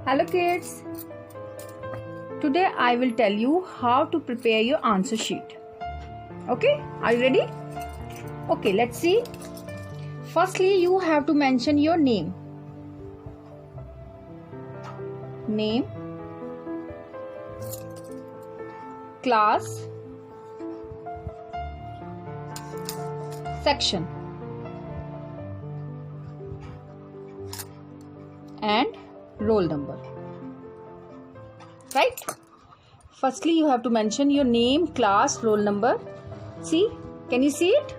Hello kids. Today I will tell you how to prepare your answer sheet. Okay, are you ready? Okay, let's see. Firstly, you have to mention your name. Name, class, section, and roll number. Right? Firstly, you have to mention your name, class, roll number. See, can you see it?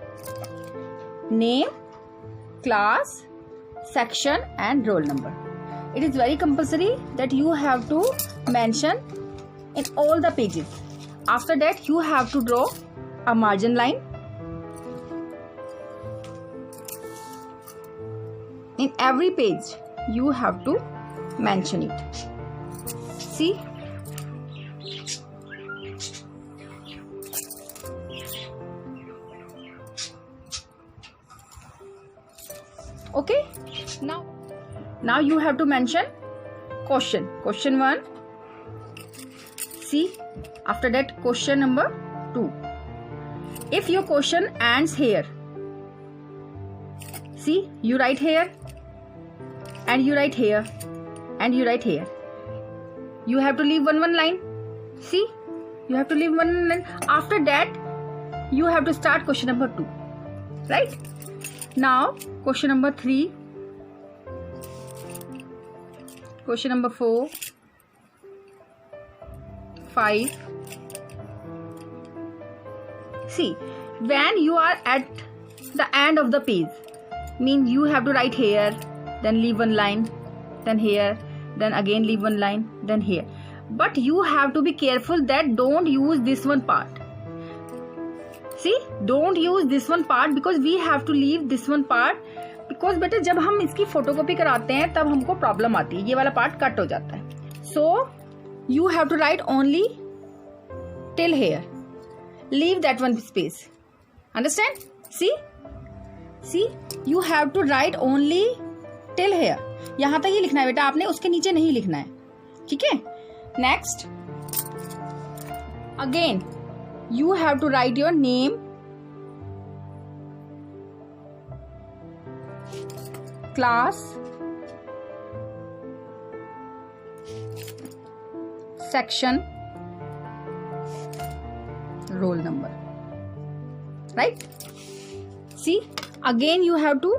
Name, class, section, and roll number. It is very compulsory that you have to mention in all the pages. After that, you have to draw a margin line. In every page, you have to mention it. See? Okay? Now you have to mention question. Question 1. See? After that, question number 2. If your question ends here, see, you write here, and you write here, and you write here. You have to leave one line. See, you have to leave one line. After that, you have to start question number 2. Right? Now, question number 3, question number 4, 5. See, when you are at the end of the page, means you have to write here, then leave one line, then here, then again leave one line, then here. But you have to be careful that don't use this one part. See, don't use this one part because we have to leave this one part because बेटे जब हम इसकी photocopy कराते हैं तब हमको problem आती है, ये वाला पार्ट कट हो जाता है. So you have to write only till here. Leave that one space. Understand? See, you have to write only till here. यहाँ तक ये लिखना है बेटा, आपने उसके नीचे नहीं लिखना है. ठीक है? Next. Again, you have to write your name, class, section, roll number. Right? See, again you have to,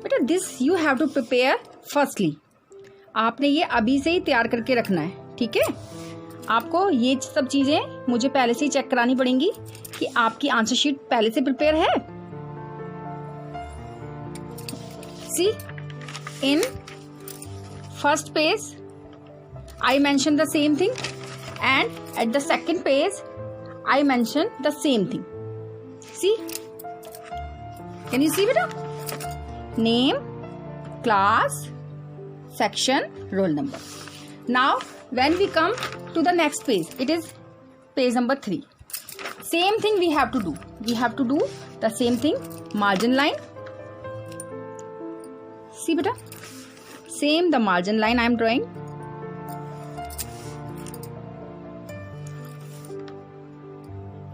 बेटा this you have to prepare firstly. आपने ये अभी से ही तैयार करके रखना है. ठीक है? आपको ये सब चीजें मुझे पहले से ही चेक करानी पड़ेंगी कि आपकी आंसर शीट पहले से प्रिपेयर है. See, in first page I mention the same thing and at the second page I mention the same thing. See? Can you see beta? Name, class, section, roll number. Now when we come to the next page, it is page number 3. Same thing we have to do. We have to do the same thing. Margin line. See beta? Same the margin line I am drawing.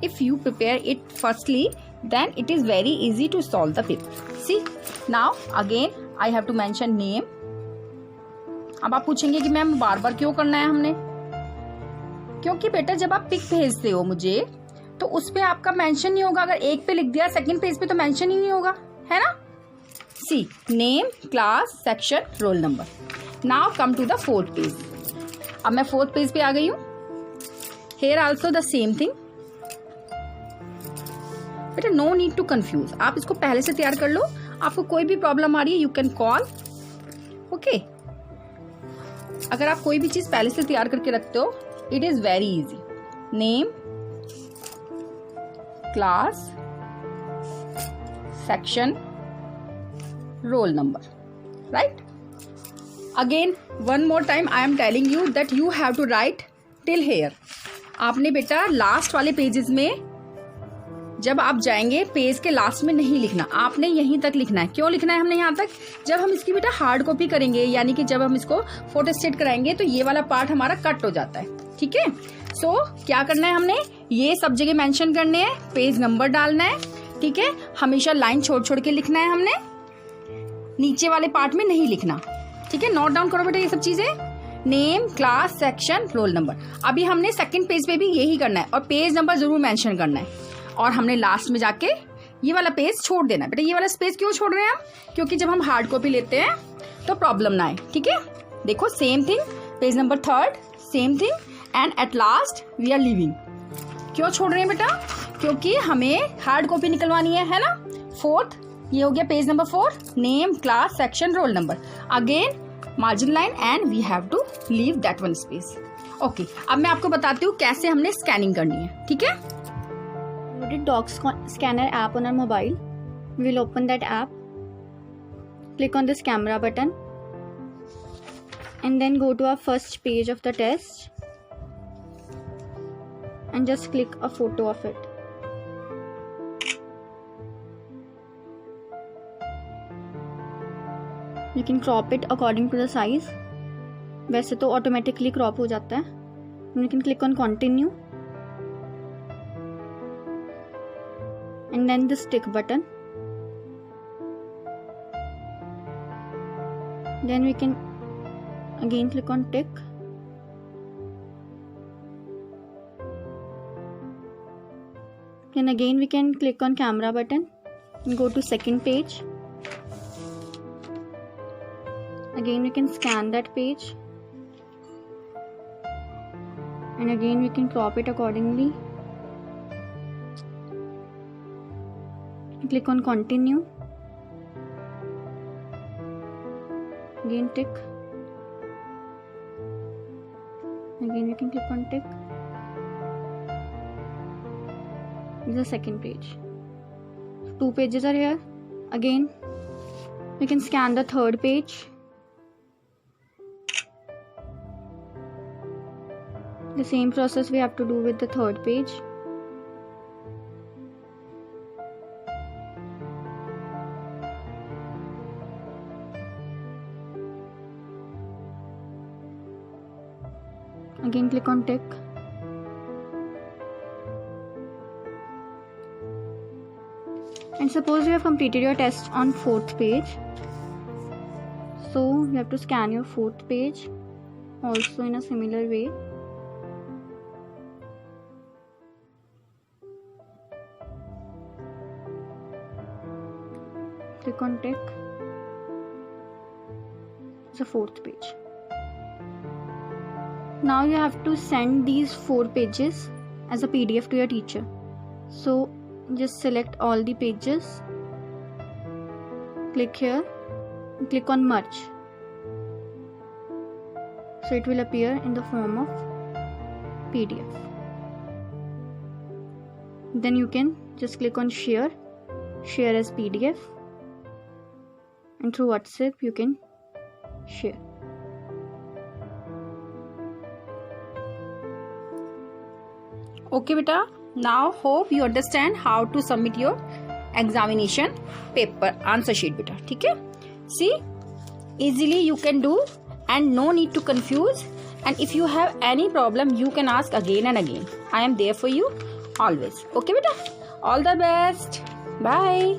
If you prepare it firstly, then it is very easy to solve the paper. See? Now again I have to mention name. अब आप पूछेंगे कि ma'am बार बार क्यों करना है हमने? क्योंकि बेटा जब आप पिक भेजते हो मुझे तो उस पे आपका मेंशन नहीं होगा. अगर एक पे लिख दिया सेकंड पेज पे तो मेंशन ही नहीं होगा, है ना? See, name, class, section, roll number. Now come to the fourth page. अब मैं फोर्थ पेज पे आ गई हूँ. Here also the same thing. बेटा नो नीड टू कंफ्यूज. आप इसको पहले से तैयार कर लो. आपको कोई भी प्रॉब्लम आ रही है यू कैन कॉल. ओके, अगर आप कोई भी चीज पहले से तैयार करके रखते हो it is very easy. Name, class, section, roll number. Right? Again one more time I am telling you that you have to write till here. आपने बेटा लास्ट वाले पेजेस में जब आप जाएंगे पेज के लास्ट में नहीं लिखना, आपने यहीं तक लिखना है। क्यों लिखना है हमने यहाँ तक? जब हम इसकी बेटा हार्ड कॉपी करेंगे, यानी कि जब हम इसको फोटो स्टेट कराएंगे तो ये वाला पार्ट हमारा कट हो जाता है। ठीक है, सो क्या करना है हमने, ये सब जगह मेंशन करने हैं, पेज नंबर डालना है। ठीक है, हमेशा लाइन छोड़ छोड़ के लिखना है हमने, नीचे वाले पार्ट में नहीं लिखना। ठीक है, नोट डाउन करो बेटा ये सब चीजें, name, class, section, roll number. अभी हमने सेकंड पेज पे भी यही करना है और पेज नंबर जरूर मेंशन करना है। और हमने लास्ट में जाके ये वाला पेज छोड़ देना है। बेटा ये वाला स्पेस क्यों छोड़ रहे हैं हम? क्योंकि जब हम हार्ड कॉपी लेते हैं तो प्रॉब्लम ना आए। ठीक है, देखो same thing, page number 3 same thing, and at last we are leaving. क्यों छोड़ रहे हैं बेटा? क्योंकि हमें हार्ड कॉपी निकलवानी है ना। 4th, ये हो गया page number 4, name, class, section, roll number, again margin line, and we have to leave that one space. Okay, अब मैं आपको बताती हूँ कैसे हमने स्कैनिंग करनी है। ठीक है, downloaded Docs Scanner app on our mobile. We will open that app, click on this camera button, and then go to our first page of the test and just click a photo of it. You can crop it according to the size. वैसे तो automatically crop हो जाता है. You can click on continue and then this tick button. Then we can again click on tick. Then again we can click on camera button and go to second page. Again we can scan that page and again we can crop it accordingly. Click on continue, again tick, again you can click on tick. This is the second page. 2 pages are here. Again you can scan the third page. The same process we have to do with the third page. Again click on tick. And suppose you have completed your test on 4th page, so you have to scan your 4th page also in a similar way. Click on tick. It's the 4th page. Now you have to send these 4 pages as a PDF to your teacher. So just select all the pages, click here and click on merge. So it will appear in the form of PDF. Then you can just click on share as PDF, and through WhatsApp you can share. Okay beta, now hope you understand how to submit your examination paper answer sheet beta. ठीक है, see, easily you can do and no need to confuse, and if you have any problem you can ask again and again. I am there for you always. Okay beta, all the best, bye.